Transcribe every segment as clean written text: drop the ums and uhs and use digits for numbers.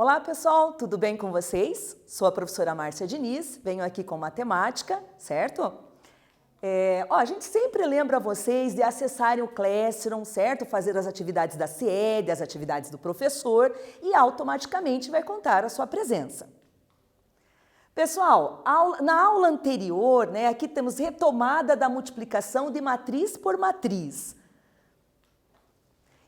Olá pessoal, tudo bem com vocês? Sou a professora Márcia Diniz, venho aqui com matemática, certo? A gente sempre lembra vocês de acessarem o Classroom, certo? Fazer as atividades da CIED, as atividades do professor e automaticamente vai contar a sua presença. Pessoal, na aula anterior, aqui temos retomada da multiplicação de matriz por matriz.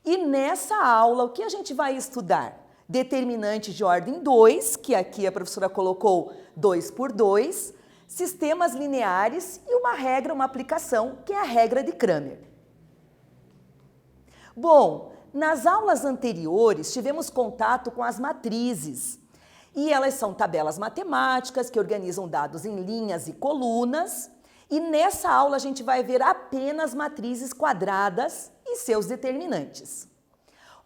E nessa aula, o que a gente vai estudar? Determinantes de ordem 2, que aqui a professora colocou 2 por 2, sistemas lineares e uma regra, uma aplicação, que é a regra de Cramer. Bom, nas aulas anteriores tivemos contato com as matrizes. E elas são tabelas matemáticas que organizam dados em linhas e colunas. E nessa aula a gente vai ver apenas matrizes quadradas e seus determinantes.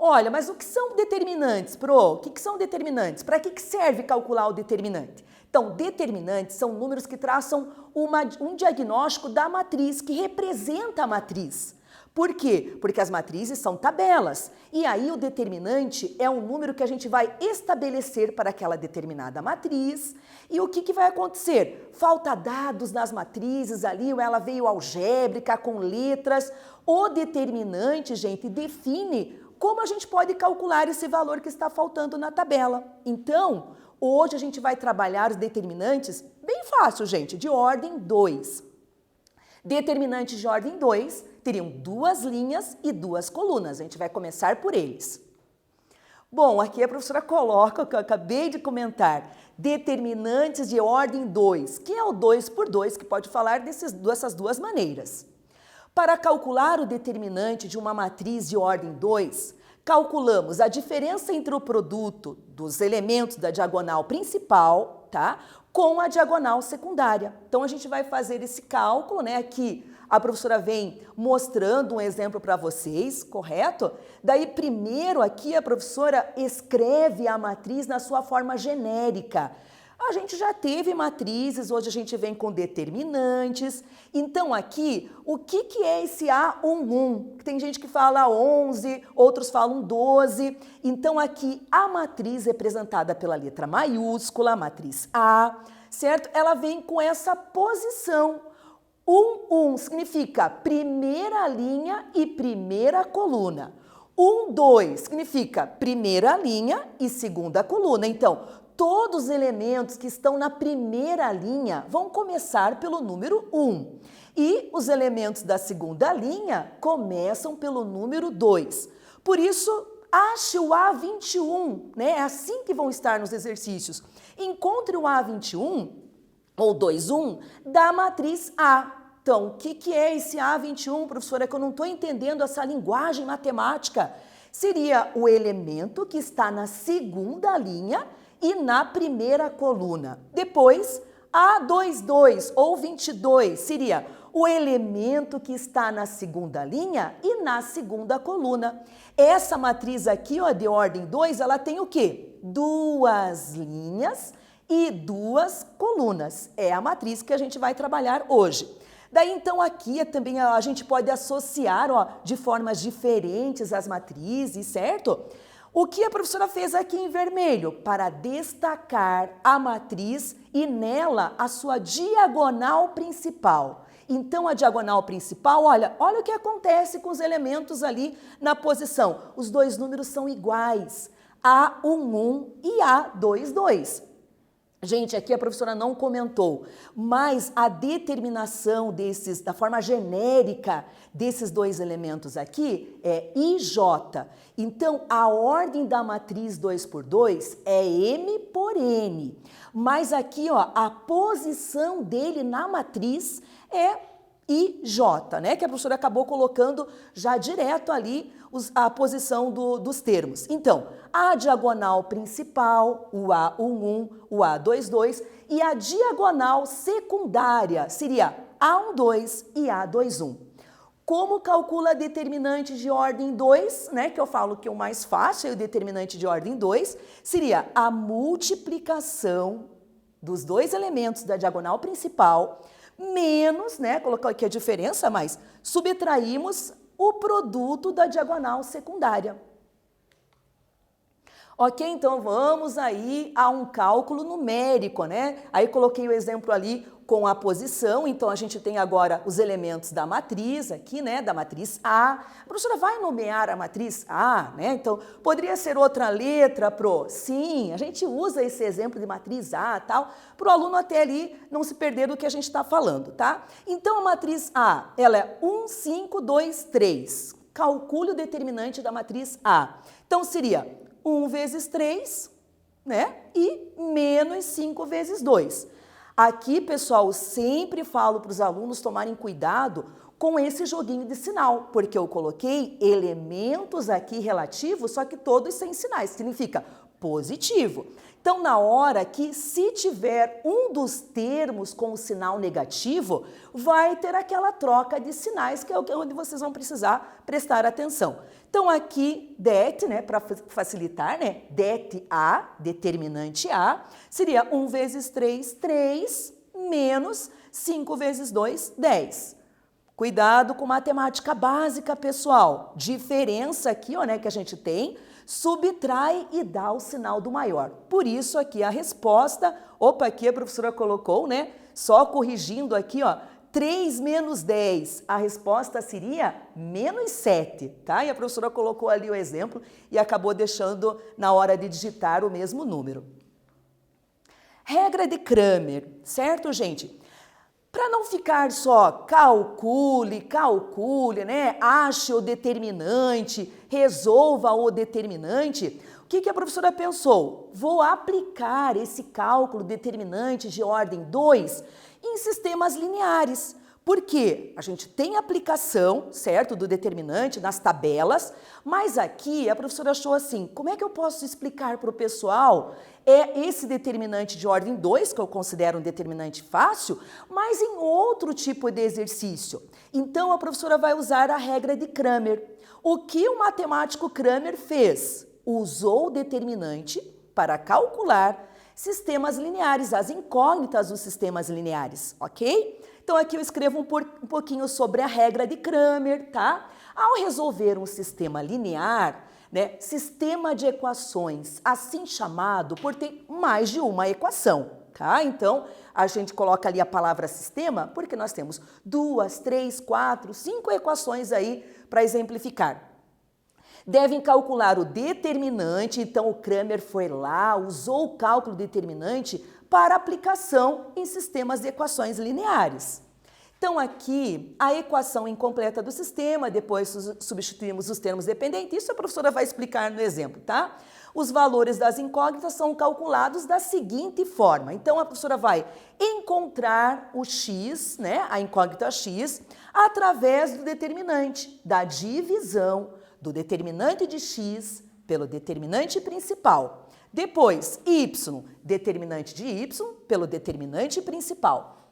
Olha, mas o que são determinantes, Pro? O que são determinantes? Para que serve calcular o determinante? Então, determinantes são números que traçam um diagnóstico da matriz, que representa a matriz. Por quê? Porque as matrizes são tabelas. E aí o determinante é um número que a gente vai estabelecer para aquela determinada matriz. E o que vai acontecer? Falta dados nas matrizes ali, ou ela veio algébrica, com letras. O determinante, gente, define como a gente pode calcular esse valor que está faltando na tabela. Então, hoje a gente vai trabalhar os determinantes bem fácil, gente, de ordem 2. Determinantes de ordem 2 teriam 2 linhas e 2 colunas. A gente vai começar por eles. Bom, aqui a professora coloca o que eu acabei de comentar. Determinantes de ordem 2, que é o 2 por 2, que pode falar dessas duas maneiras. Para calcular o determinante de uma matriz de ordem 2, calculamos a diferença entre o produto dos elementos da diagonal principal, tá? Com a diagonal secundária. Então, a gente vai fazer esse cálculo, Aqui a professora vem mostrando um exemplo para vocês, correto? Daí, primeiro aqui a professora escreve a matriz na sua forma genérica. A gente já teve matrizes, hoje a gente vem com determinantes. Então, aqui, o que é esse A11? Tem gente que fala 11, outros falam 12. Então, aqui, a matriz representada pela letra maiúscula, a matriz A, certo? Ela vem com essa posição. 1 significa primeira linha e primeira coluna. 2 significa primeira linha e segunda coluna. Então, todos os elementos que estão na primeira linha vão começar pelo número 1. E os elementos da segunda linha começam pelo número 2. Por isso, ache o A21, É assim que vão estar nos exercícios. Encontre o A21, ou 21, da matriz A. Então, o que é esse A21, professora? É que eu não estou entendendo essa linguagem matemática. Seria o elemento que está na segunda linha e na primeira coluna. Depois, A22 ou 22 seria o elemento que está na segunda linha e na segunda coluna. Essa matriz aqui, de ordem 2, ela tem o quê? 2 linhas e 2 colunas. É a matriz que a gente vai trabalhar hoje. Daí, então, aqui também a gente pode associar de formas diferentes as matrizes, certo? O que a professora fez aqui em vermelho? Para destacar a matriz e nela a sua diagonal principal. Então, a diagonal principal, olha o que acontece com os elementos ali na posição. Os dois números são iguais, A11 e A22. Gente, aqui a professora não comentou, mas a determinação da forma genérica desses dois elementos aqui é IJ. Então, a ordem da matriz 2 por 2 é M por N. Mas aqui, a posição dele na matriz é IJ, Que a professora acabou colocando já direto ali a posição dos termos. Então, a diagonal principal, o A11, o A22, e a diagonal secundária seria A12 e A21. Como calcula determinante de ordem 2, Que eu falo que o mais fácil é o determinante de ordem 2, seria a multiplicação dos dois elementos da diagonal principal menos, colocar aqui a diferença, mas subtraímos o produto da diagonal secundária. Ok, então vamos aí a um cálculo numérico, né? Aí coloquei o exemplo ali com a posição, então a gente tem agora os elementos da matriz aqui, né? Da matriz A. A professora vai nomear a matriz A, né? Então poderia ser outra letra pro... Sim, a gente usa esse exemplo de matriz A, tal, para o aluno até ali não se perder do que a gente está falando, tá? Então a matriz A, ela é 1, 5, 2, 3. Calcule o determinante da matriz A. Então seria 1 vezes 3, né? E menos 5 vezes 2. Aqui, pessoal, eu sempre falo para os alunos tomarem cuidado com esse joguinho de sinal, porque eu coloquei elementos aqui relativos, só que todos sem sinais, significa positivo. Então, na hora que, se tiver um dos termos com o sinal negativo, vai ter aquela troca de sinais, que é onde vocês vão precisar prestar atenção. Então, aqui, det, né, para facilitar, né, det A, determinante A, seria 1 vezes 3, 3, menos 5 vezes 2, 10. Cuidado com matemática básica, pessoal. Diferença aqui, ó, né, que a gente tem, subtrai e dá o sinal do maior. Por isso aqui a resposta, opa, aqui a professora colocou, né, só corrigindo aqui, ó, 3 menos 10, a resposta seria menos 7, tá? E a professora colocou ali o exemplo e acabou deixando na hora de digitar o mesmo número. Regra de Cramer, certo, gente? Para não ficar só calcule, né? Ache o determinante, resolva o determinante, o que a professora pensou? Vou aplicar esse cálculo determinante de ordem 2 em sistemas lineares. Porque a gente tem aplicação, certo, do determinante nas tabelas, mas aqui a professora achou assim, como é que eu posso explicar para o pessoal esse determinante de ordem 2, que eu considero um determinante fácil, mas em outro tipo de exercício. Então a professora vai usar a regra de Cramer. O que o matemático Cramer fez? Usou o determinante para calcular sistemas lineares, as incógnitas dos sistemas lineares, ok? Então aqui eu escrevo um pouquinho sobre a regra de Cramer, tá? Ao resolver um sistema linear, né, sistema de equações, assim chamado por ter mais de uma equação, tá? Então a gente coloca ali a palavra sistema porque nós temos 2, 3, 4, 5 equações aí para exemplificar. Devem calcular o determinante, então o Cramer foi lá, usou o cálculo determinante para aplicação em sistemas de equações lineares. Então aqui, a equação incompleta do sistema, depois substituímos os termos dependentes, isso a professora vai explicar no exemplo, tá? Os valores das incógnitas são calculados da seguinte forma. Então a professora vai encontrar o x, né, a incógnita x, através do determinante, da divisão do determinante de x pelo determinante principal. Depois, y, determinante de y pelo determinante principal.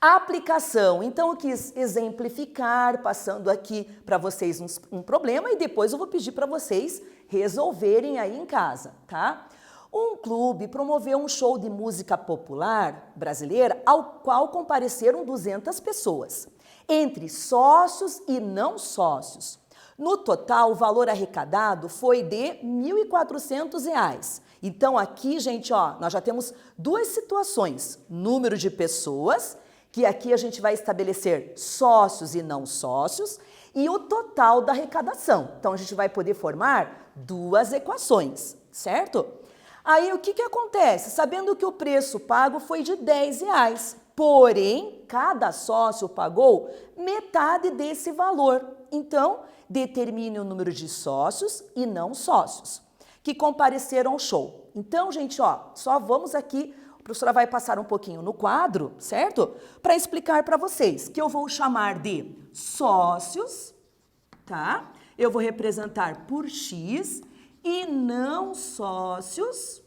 A aplicação, então eu quis exemplificar, passando aqui para vocês um problema e depois eu vou pedir para vocês resolverem aí em casa, tá? Um clube promoveu um show de música popular brasileira ao qual compareceram 200 pessoas, entre sócios e não sócios. No total, o valor arrecadado foi de R$ 1.400. Então aqui, gente, ó, nós já temos duas situações, número de pessoas, que aqui a gente vai estabelecer sócios e não sócios, e o total da arrecadação. Então a gente vai poder formar duas equações, certo? Aí o que acontece? Sabendo que o preço pago foi de R$10, porém cada sócio pagou metade desse valor. Então, determine o número de sócios e não sócios que compareceram ao show. Então, gente, ó, só vamos aqui, a professora vai passar um pouquinho no quadro, certo? Para explicar para vocês, que eu vou chamar de sócios, tá? Eu vou representar por X e não sócios,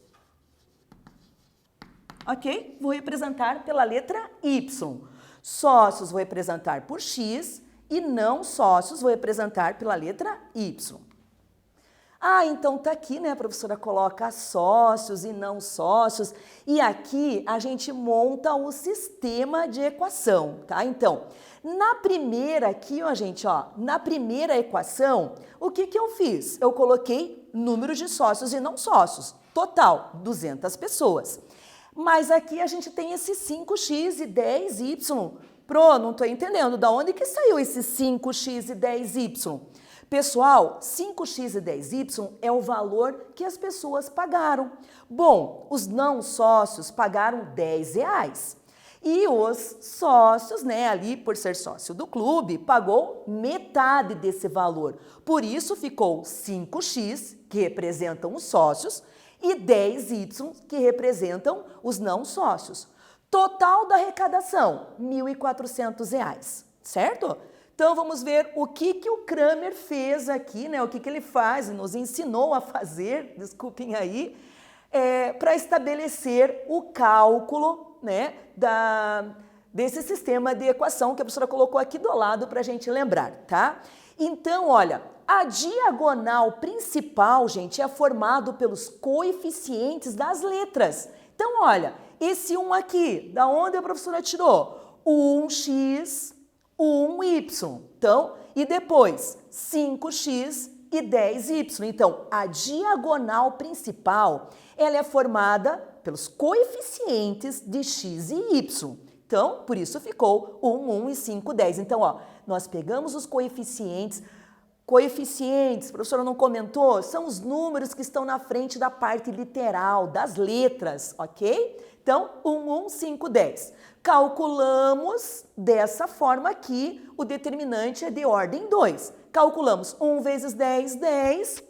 ok? Vou representar pela letra Y. Sócios vou representar por X e não sócios vou representar pela letra Y. Ah, então tá aqui, né? A professora coloca sócios e não sócios. E aqui a gente monta o sistema de equação, tá? Então, na primeira aqui, ó, gente, ó, na primeira equação, o que que eu fiz? Eu coloquei número de sócios e não sócios. Total, 200 pessoas. Mas aqui a gente tem esse 5x e 10y. Não tô entendendo. Da onde que saiu esse 5x e 10y? Pessoal, 5x e 10y é o valor que as pessoas pagaram. Bom, os não sócios pagaram R$10. E os sócios, né, ali por ser sócio do clube, pagou metade desse valor. Por isso ficou 5x, que representam os sócios, e 10y, que representam os não sócios. Total da arrecadação, R$1.400, certo? Então, vamos ver o que o Kramer fez aqui, né? O que ele faz, nos ensinou a fazer, desculpem aí, para estabelecer o cálculo, né, desse sistema de equação que a professora colocou aqui do lado para a gente lembrar, tá? Então, olha, a diagonal principal, gente, é formado pelos coeficientes das letras. Então, olha, esse 1 aqui, da onde a professora tirou? 1x, 1y. Então, e depois 5x e 10y. Então, a diagonal principal, ela é formada pelos coeficientes de x e y. Então, por isso ficou 1 e 5, 10. Então, ó, nós pegamos os coeficientes. Coeficientes, a professora não comentou, são os números que estão na frente da parte literal, das letras, ok? Então, 1, 5, 10. Calculamos dessa forma aqui, o determinante é de ordem 2. Calculamos 1 vezes 10, 10,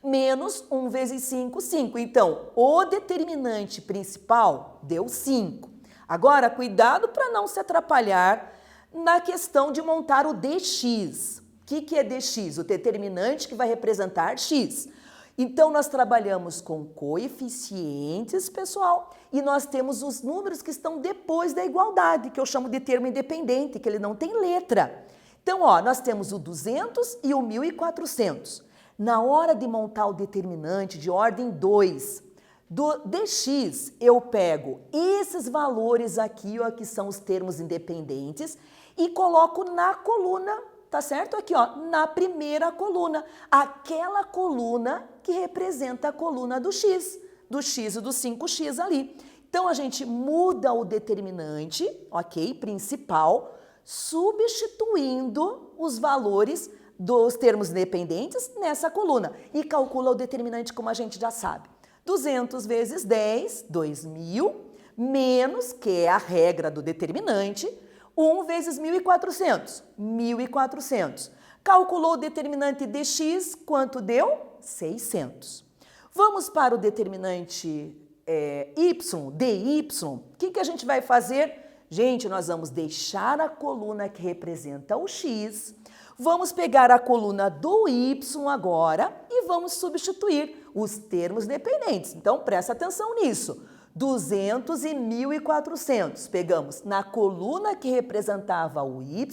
menos 1 vezes 5, 5. Então, o determinante principal deu 5. Agora, cuidado para não se atrapalhar na questão de montar o dx. O que é dx? O determinante que vai representar x. Então, nós trabalhamos com coeficientes, pessoal, e nós temos os números que estão depois da igualdade, que eu chamo de termo independente, que ele não tem letra. Então, ó, nós temos o 200 e o 1.400. Na hora de montar o determinante de ordem 2, do dx, eu pego esses valores aqui, ó, que são os termos independentes, e coloco na coluna, tá certo? Aqui, ó, na primeira coluna, aquela coluna que representa a coluna do x e do 5x ali. Então, a gente muda o determinante, ok, principal, substituindo os valores dos termos independentes nessa coluna e calcula o determinante como a gente já sabe. 200 vezes 10, 2.000, menos, que é a regra do determinante, 1 vezes 1.400, 1.400. Calculou o determinante de x, quanto deu? 600. Vamos para o determinante y, dy. O que a gente vai fazer? Gente, nós vamos deixar a coluna que representa o x, vamos pegar a coluna do y agora e vamos substituir os termos dependentes. Então, presta atenção nisso. 200 e 1.400. Pegamos na coluna que representava o y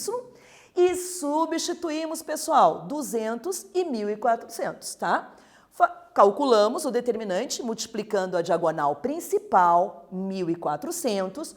e substituímos, pessoal, 200 e 1.400, tá? Calculamos o determinante multiplicando a diagonal principal, 1.400,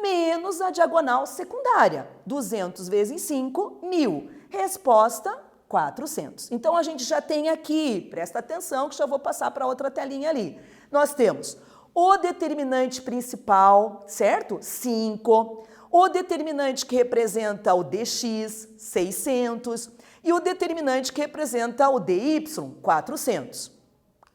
menos a diagonal secundária, 200 vezes 5, 1.000. Resposta, 400. Então, a gente já tem aqui, presta atenção que já vou passar para outra telinha ali. Nós temos o determinante principal, certo? 5. O determinante que representa o dx, 600. E o determinante que representa o dy, 400.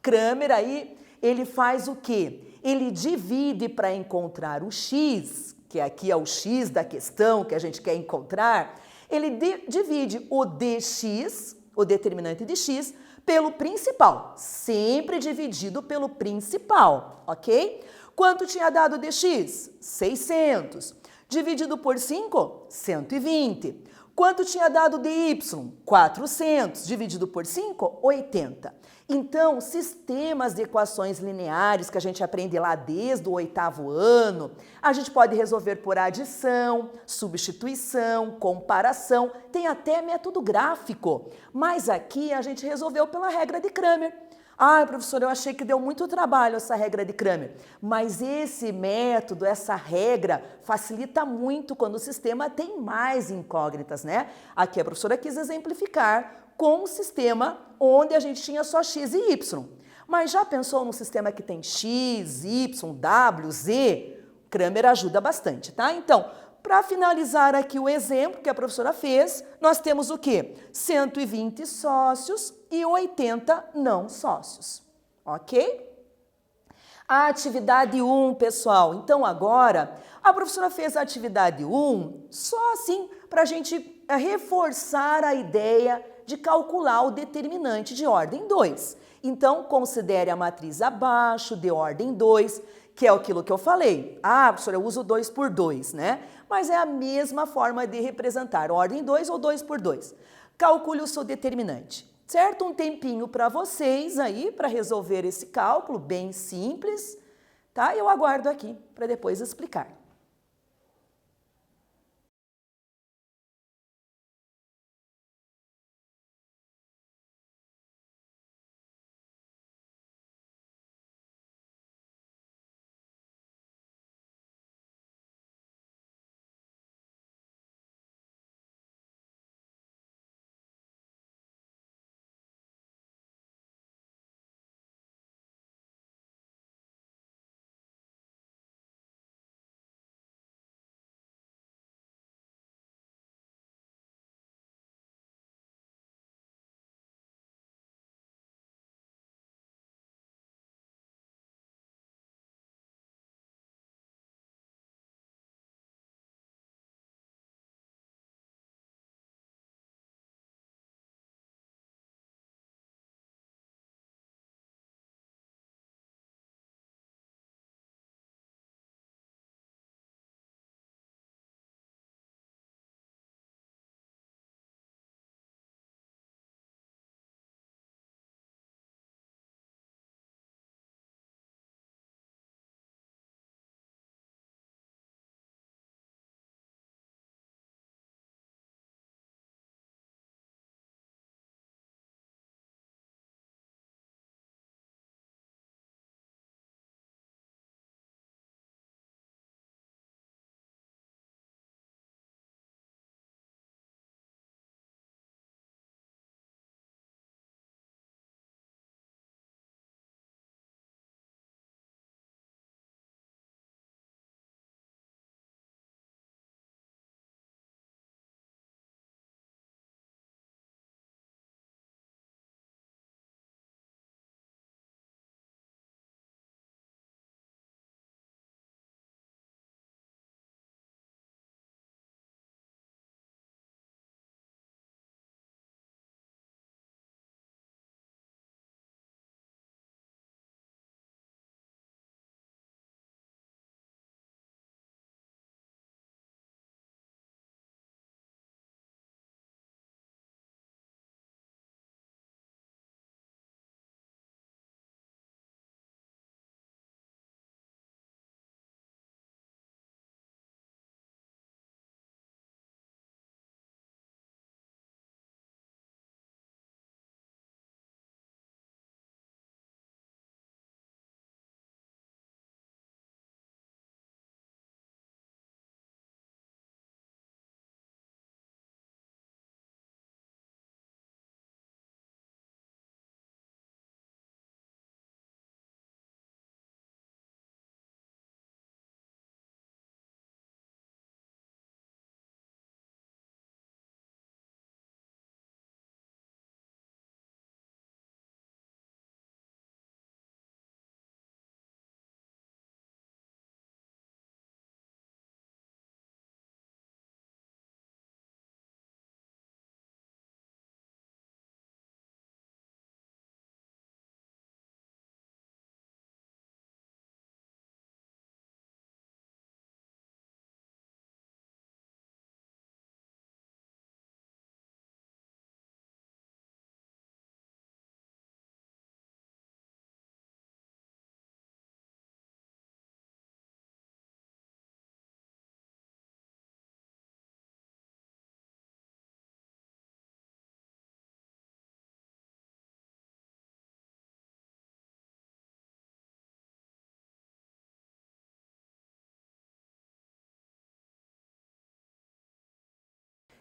Kramer aí, ele faz o quê? Ele divide para encontrar o x, que aqui é o x da questão que a gente quer encontrar, ele divide o dx, o determinante de x, pelo principal, sempre dividido pelo principal, ok? Quanto tinha dado dx? 600. Dividido por 5, 120. Quanto tinha dado de y? 400. Dividido por 5? 80. Então, sistemas de equações lineares que a gente aprende lá desde o 8º ano, a gente pode resolver por adição, substituição, comparação, tem até método gráfico. Mas aqui a gente resolveu pela regra de Cramer. Ai, professor, eu achei que deu muito trabalho essa regra de Cramer. Mas esse método, essa regra, facilita muito quando o sistema tem mais incógnitas, né? Aqui a professora quis exemplificar com um sistema onde a gente tinha só x e y. Mas já pensou num sistema que tem x, y, w, z? Cramer ajuda bastante, tá? Então, para finalizar aqui o exemplo que a professora fez, nós temos o quê? 120 sócios e 80 não sócios, ok? A atividade 1, pessoal. Então, agora, a professora fez a atividade 1 só assim para a gente reforçar a ideia de calcular o determinante de ordem 2. Então, considere a matriz abaixo de ordem 2, que é aquilo que eu falei. Ah, professora, eu uso 2 por 2, né? Mas é a mesma forma de representar ordem 2 ou 2 por 2. Calcule o seu determinante. Certo? Um tempinho para vocês aí, para resolver esse cálculo, bem simples, tá? Eu aguardo aqui para depois explicar.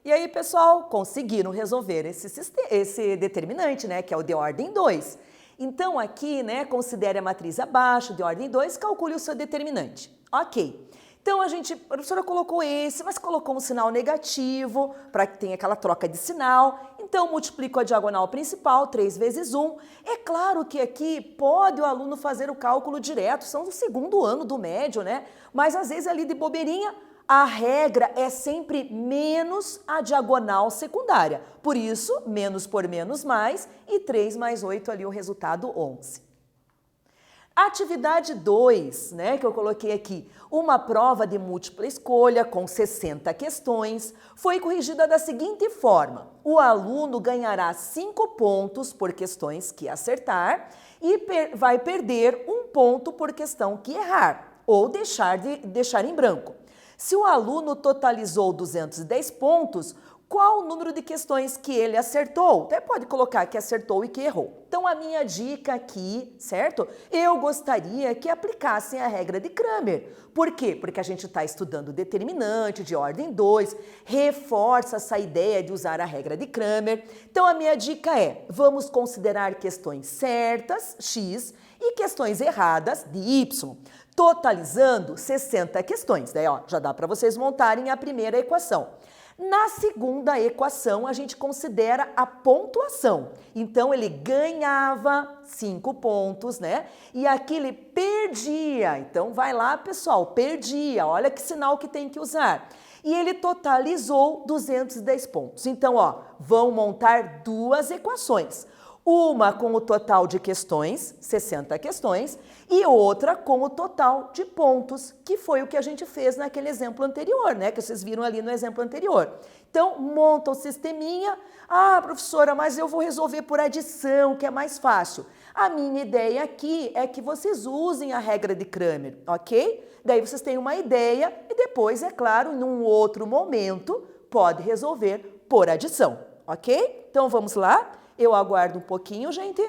E aí, pessoal, conseguiram resolver esse determinante, né, que é o de ordem 2. Então, aqui, né, considere a matriz abaixo, de ordem 2, calcule o seu determinante. Ok. Então, a professora colocou esse, mas colocou um sinal negativo, para que tenha aquela troca de sinal. Então, multiplico a diagonal principal, 3 vezes 1. É claro que aqui pode o aluno fazer o cálculo direto, são do segundo ano do médio, né? Mas, às vezes, ali de bobeirinha, a regra é sempre menos a diagonal secundária. Por isso, menos por menos mais, e 3 mais 8 ali o resultado 11. Atividade 2, né, que eu coloquei aqui, uma prova de múltipla escolha com 60 questões, foi corrigida da seguinte forma: o aluno ganhará 5 pontos por questões que acertar e vai perder 1 ponto por questão que errar ou deixar em branco. Se o aluno totalizou 210 pontos, qual o número de questões que ele acertou? Até pode colocar que acertou e que errou. Então, a minha dica aqui, certo? Eu gostaria que aplicassem a regra de Cramer. Por quê? Porque a gente está estudando determinante de ordem 2, reforça essa ideia de usar a regra de Cramer. Então, a minha dica é, vamos considerar questões certas, x, e questões erradas, de y, totalizando 60 questões. Daí, ó, já dá para vocês montarem a primeira equação. Na segunda equação, a gente considera a pontuação. Então, ele ganhava 5 pontos, né? E aqui ele perdia. Então, vai lá, pessoal, perdia. Olha que sinal que tem que usar. E ele totalizou 210 pontos. Então, ó, vão montar duas equações. Uma com o total de questões, 60 questões, e outra com o total de pontos, que foi o que a gente fez naquele exemplo anterior, né? Que vocês viram ali no exemplo anterior. Então, monta o sisteminha. Ah, professora, mas eu vou resolver por adição, que é mais fácil. A minha ideia aqui é que vocês usem a regra de Cramer, ok? Daí vocês têm uma ideia e depois, é claro, num outro momento, pode resolver por adição, ok? Então, vamos lá? Eu aguardo um pouquinho, gente.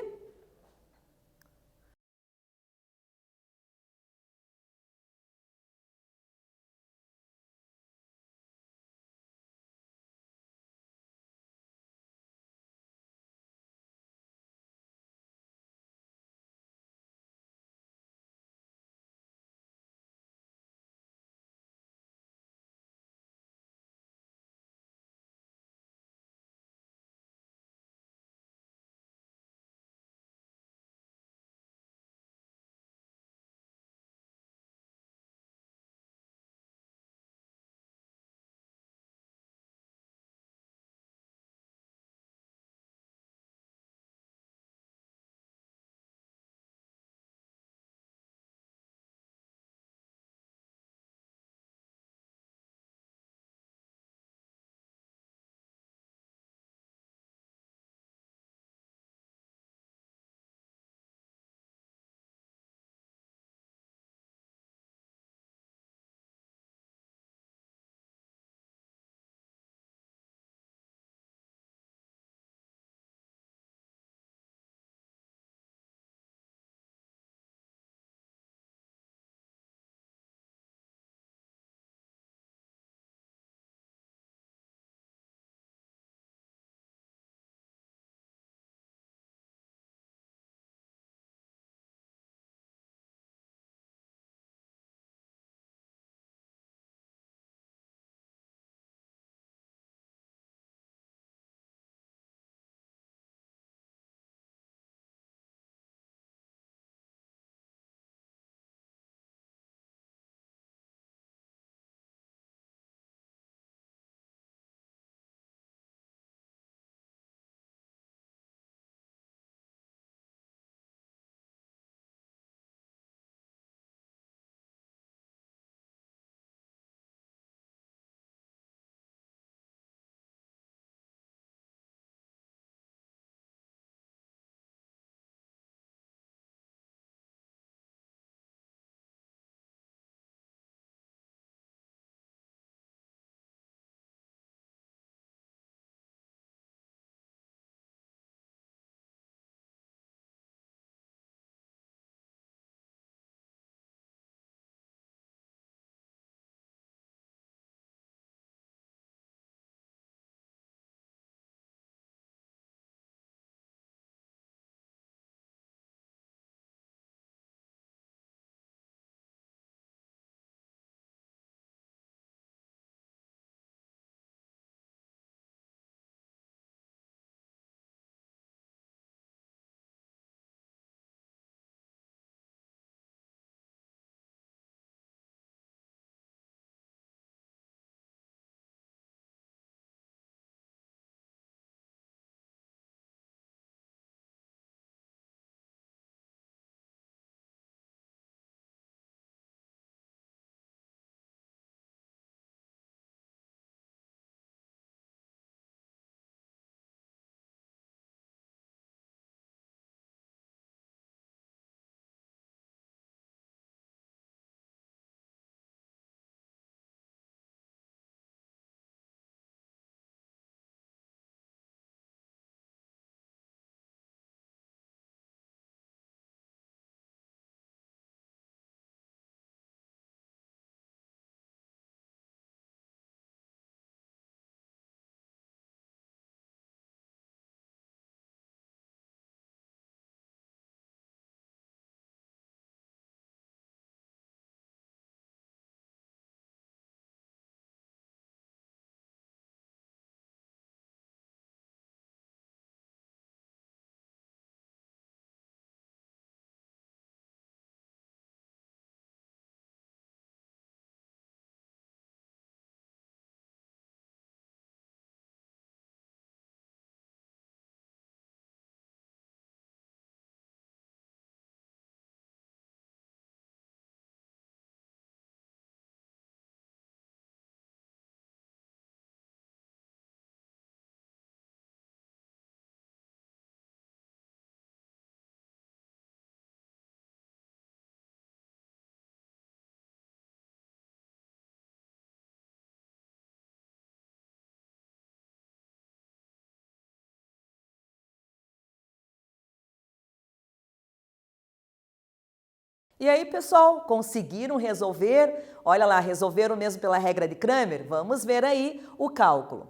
E aí, pessoal, conseguiram resolver? Olha lá, resolveram mesmo pela regra de Cramer? Vamos ver aí o cálculo.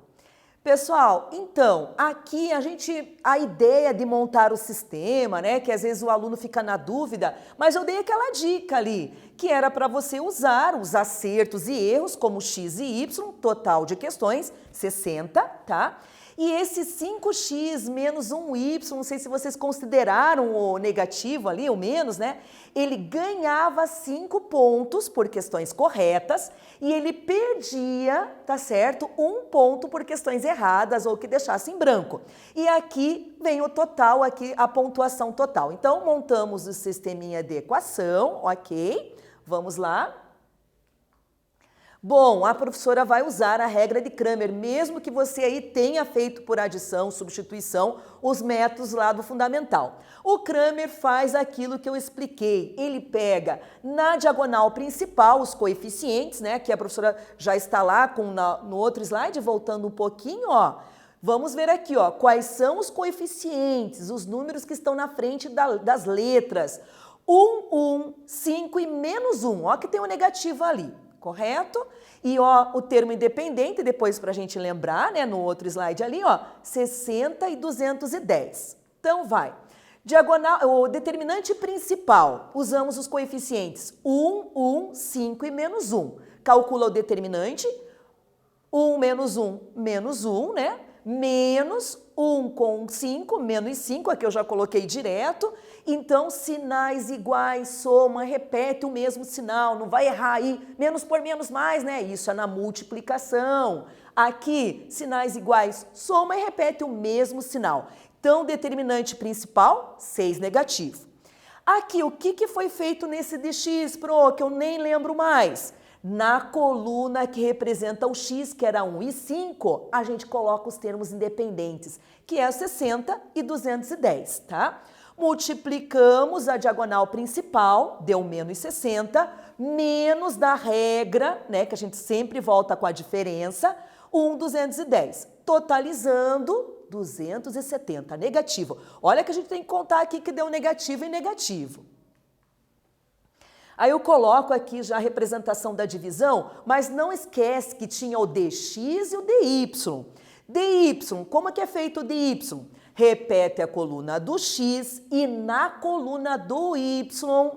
Pessoal, então, aqui a ideia de montar o sistema, né, que às vezes o aluno fica na dúvida, mas eu dei aquela dica ali, que era para você usar os acertos e erros, como x e y, total de questões, 60, tá? E esse 5x menos 1y, não sei se vocês consideraram o negativo ali, o menos, né? Ele ganhava 5 pontos por questões corretas e ele perdia, tá certo? 1 ponto por questões erradas ou que deixasse em branco. E aqui vem o total, aqui a pontuação total. Então, montamos o sisteminha de equação, ok? Vamos lá. Bom, a professora vai usar a regra de Cramer, mesmo que você aí tenha feito por adição, substituição, os métodos lá do fundamental. O Cramer faz aquilo que eu expliquei. Ele pega na diagonal principal os coeficientes, né? Que a professora já está lá no outro slide, voltando um pouquinho, ó. Vamos ver aqui, ó, quais são os coeficientes, os números que estão na frente das letras. 1, 5 e menos 1. Ó que tem um negativo ali. Correto? E ó, o termo independente, depois para a gente lembrar, né, no outro slide ali, ó, 60 e 210. Então vai. Diagonal, o determinante principal, usamos os coeficientes 1, 5 e menos 1. Calcula o determinante, 1 menos 1, né? Menos 1 com 5, menos 5, aqui eu já coloquei direto. Então, sinais iguais, soma, repete o mesmo sinal, não vai errar aí, menos por menos mais, né? Isso é na multiplicação. Aqui, sinais iguais, soma e repete o mesmo sinal. Então, determinante principal, 6 negativo. Aqui, o que foi feito nesse dx, pro, que eu nem lembro mais? Na coluna que representa o x, que era 1 e 5, a gente coloca os termos independentes, que é 60 e 210, tá? Multiplicamos a diagonal principal, deu menos 60, menos da regra, né, que a gente sempre volta com a diferença, 210, totalizando 270, negativo. Olha que a gente tem que contar aqui que deu negativo e negativo. Aí eu coloco aqui já a representação da divisão, mas não esquece que tinha o dx e o dy. dy, como é que é feito o dy? Repete a coluna do x e na coluna do y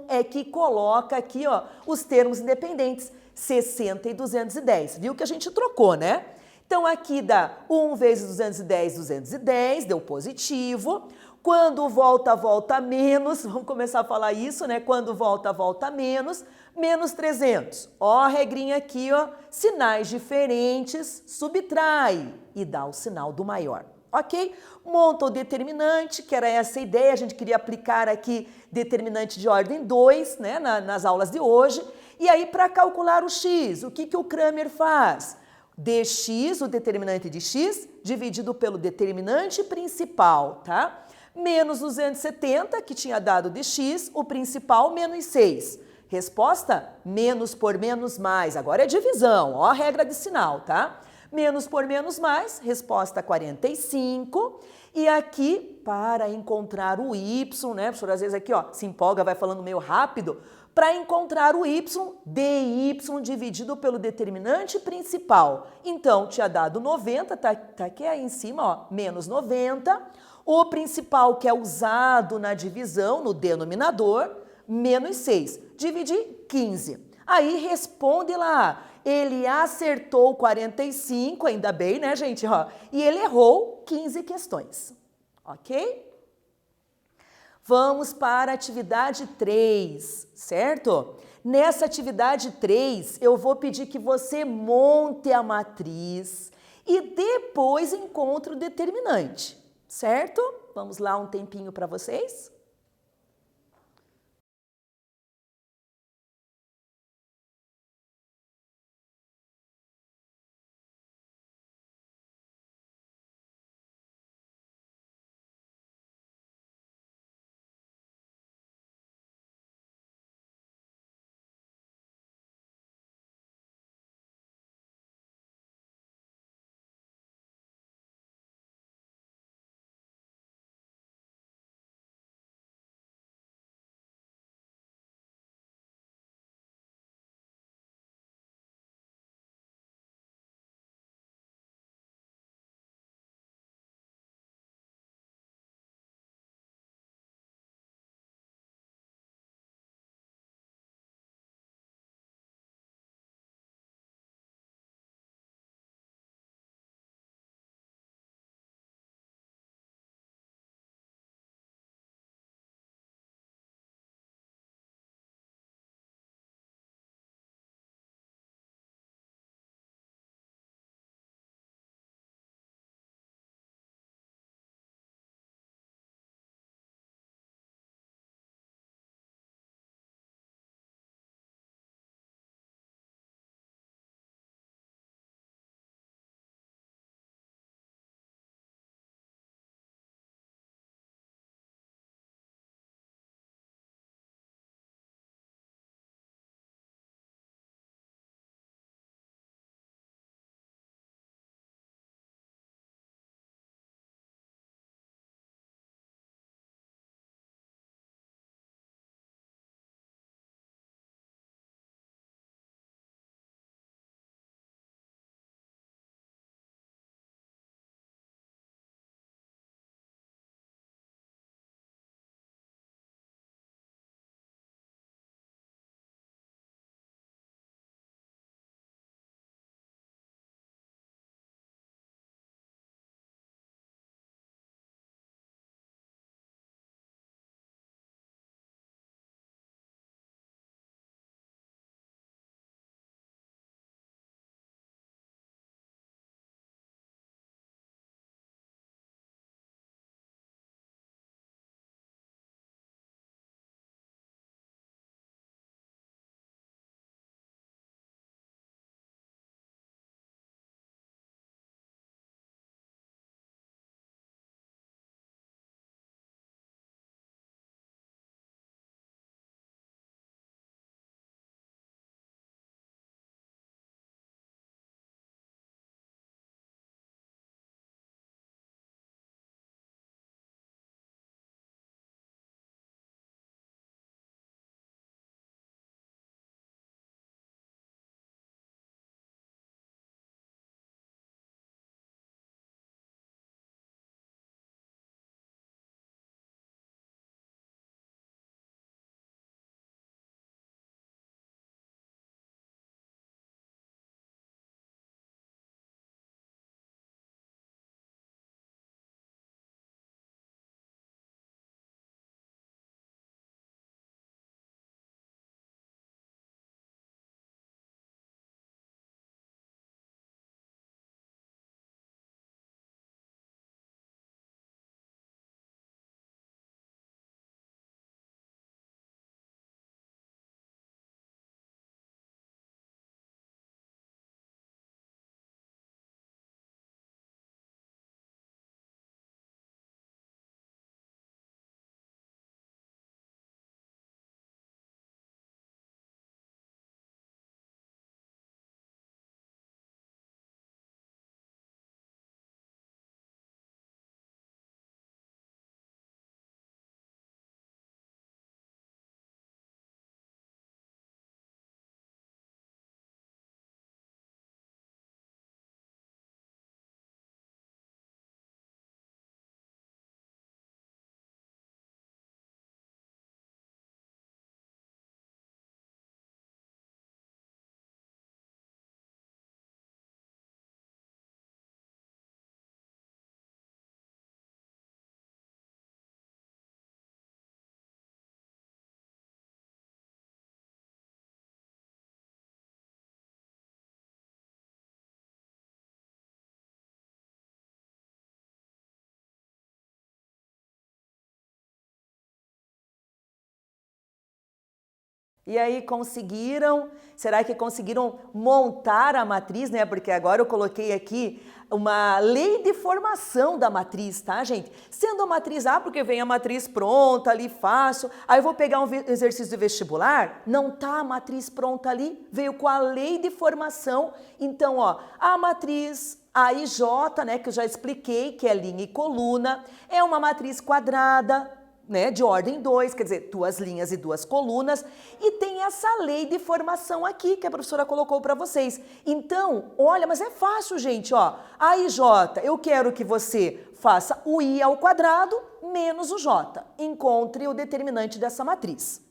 é que coloca aqui, ó, os termos independentes, 60 e 210. Viu que a gente trocou, né? Então aqui dá 1 vezes 210, 210, deu positivo. Quando volta, volta menos, vamos começar a falar isso, né? Quando volta, volta menos, menos 300. Ó a regrinha aqui, ó, sinais diferentes, subtrai e dá o sinal do maior, ok? Monta o determinante, que era essa a ideia, a gente queria aplicar aqui determinante de ordem 2, né, nas aulas de hoje. E aí, para calcular o x, o que o Cramer faz? Dx, o determinante de x, dividido pelo determinante principal, tá? Menos 270, que tinha dado de x, o principal menos 6. Resposta? Menos por menos mais. Agora é divisão, ó a regra de sinal, tá? Menos por menos mais, resposta 45. E aqui, para encontrar o y, né? Professor, às vezes aqui, ó, se empolga, vai falando meio rápido. Para encontrar o y, dy dividido pelo determinante principal. Então, tinha dado 90, tá aqui aí em cima, ó, menos 90. O principal que é usado na divisão, no denominador, menos 6. Dividir 15. Aí responde lá. Ele acertou 45, ainda bem, né, gente? Ó, e ele errou 15 questões. Ok? Vamos para a atividade 3, certo? Nessa atividade 3, eu vou pedir que você monte a matriz e depois encontre o determinante, certo? Vamos lá, um tempinho para vocês. E aí, conseguiram? Será que conseguiram montar a matriz, né? Porque agora eu coloquei aqui uma lei de formação da matriz, tá, gente? Sendo a matriz A, porque vem a matriz pronta ali, fácil. Aí eu vou pegar um exercício de vestibular, não tá a matriz pronta ali, veio com a lei de formação. Então, ó, a matriz A e J, né, que eu já expliquei, que é linha e coluna, é uma matriz quadrada, né, de ordem 2, quer dizer, duas linhas e duas colunas, e tem essa lei de formação aqui que a professora colocou para vocês. Então, olha, mas é fácil, gente, ó. A e J, eu quero que você faça o I ao quadrado menos o J. Encontre o determinante dessa matriz.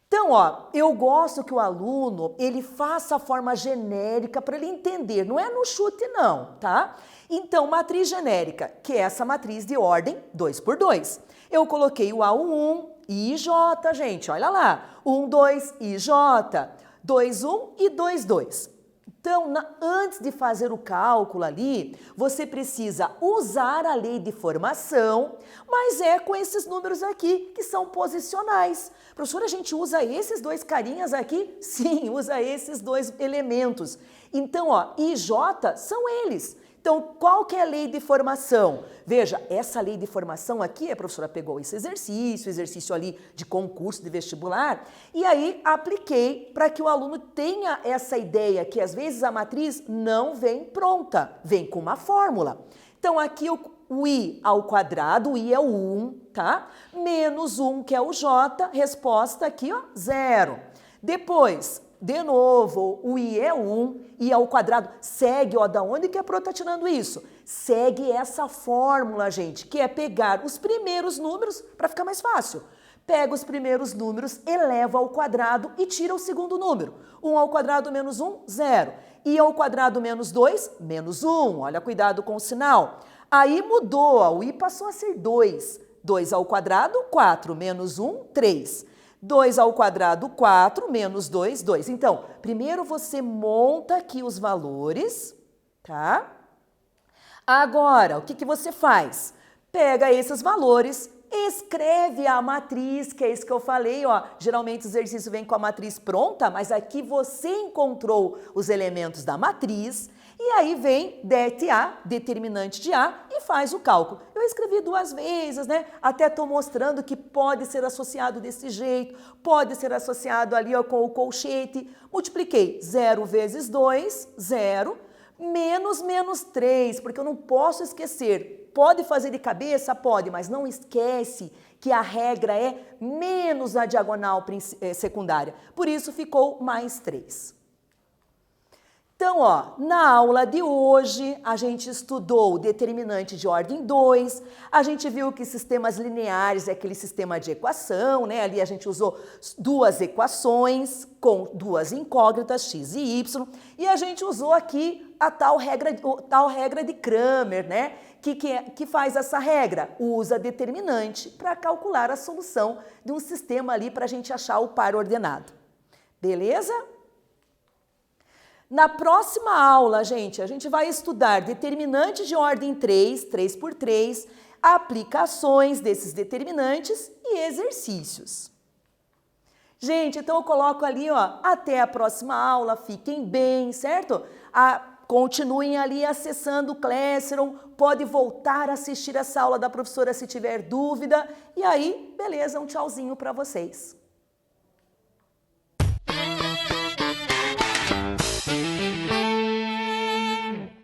Então, ó, eu gosto que o aluno, ele faça a forma genérica para ele entender, não é no chute não, tá? Então, matriz genérica, que é essa matriz de ordem 2 por 2. Eu coloquei o A, o 1, I e J, gente, olha lá. 1, 2, I, J. 2, 1 e 2, 2. Então, antes de fazer o cálculo ali, você precisa usar a lei de formação, mas é com esses números aqui, que são posicionais. Professora, a gente usa esses dois carinhas aqui? Sim, usa esses dois elementos. Então, ó, I e J são eles. Então, qual que é a lei de formação? Veja, essa lei de formação aqui, a professora pegou esse exercício ali de concurso de vestibular, e aí apliquei para que o aluno tenha essa ideia que às vezes a matriz não vem pronta, vem com uma fórmula. Então, aqui o I ao quadrado, o I é o 1, tá? Menos 1, que é o J, resposta aqui, ó, 0. Depois, de novo, o I é 1, I ao quadrado segue, ó, da onde que a Pro tá tirando isso? Segue essa fórmula, gente, que é pegar os primeiros números para ficar mais fácil. Pega os primeiros números, eleva ao quadrado e tira o segundo número. 1 ao quadrado menos 1, 0. I ao quadrado menos 2, menos 1. Olha, cuidado com o sinal. Aí mudou, ó, o I passou a ser 2. 2 ao quadrado, 4, menos 1, 3. 2 ao quadrado, 4, menos 2, 2. Então, primeiro você monta aqui os valores, tá? Agora, o que que você faz? Pega esses valores, escreve a matriz, que é isso que eu falei, ó. Geralmente o exercício vem com a matriz pronta, mas aqui você encontrou os elementos da matriz, e aí vem det A, determinante de A, e faz o cálculo. Eu escrevi 2 vezes, né? Até estou mostrando que pode ser associado desse jeito, pode ser associado ali ó, com o colchete. Multipliquei 0 vezes 2, 0, menos 3, porque eu não posso esquecer. Pode fazer de cabeça? Pode, mas não esquece que a regra é menos a diagonal secundária. Por isso ficou mais 3. Então, ó, na aula de hoje, a gente estudou o determinante de ordem 2, a gente viu que sistemas lineares é aquele sistema de equação, né? Ali a gente usou 2 equações com 2 incógnitas, x e y, e a gente usou aqui a tal regra de Cramer, né? Que faz essa regra? Usa determinante para calcular a solução de um sistema ali para a gente achar o par ordenado. Beleza? Na próxima aula, gente, a gente vai estudar determinantes de ordem 3, 3 por 3, aplicações desses determinantes e exercícios. Gente, então eu coloco ali, ó, até a próxima aula, fiquem bem, certo? Continuem ali acessando o Classroom, pode voltar a assistir essa aula da professora se tiver dúvida, e aí, beleza, um tchauzinho para vocês.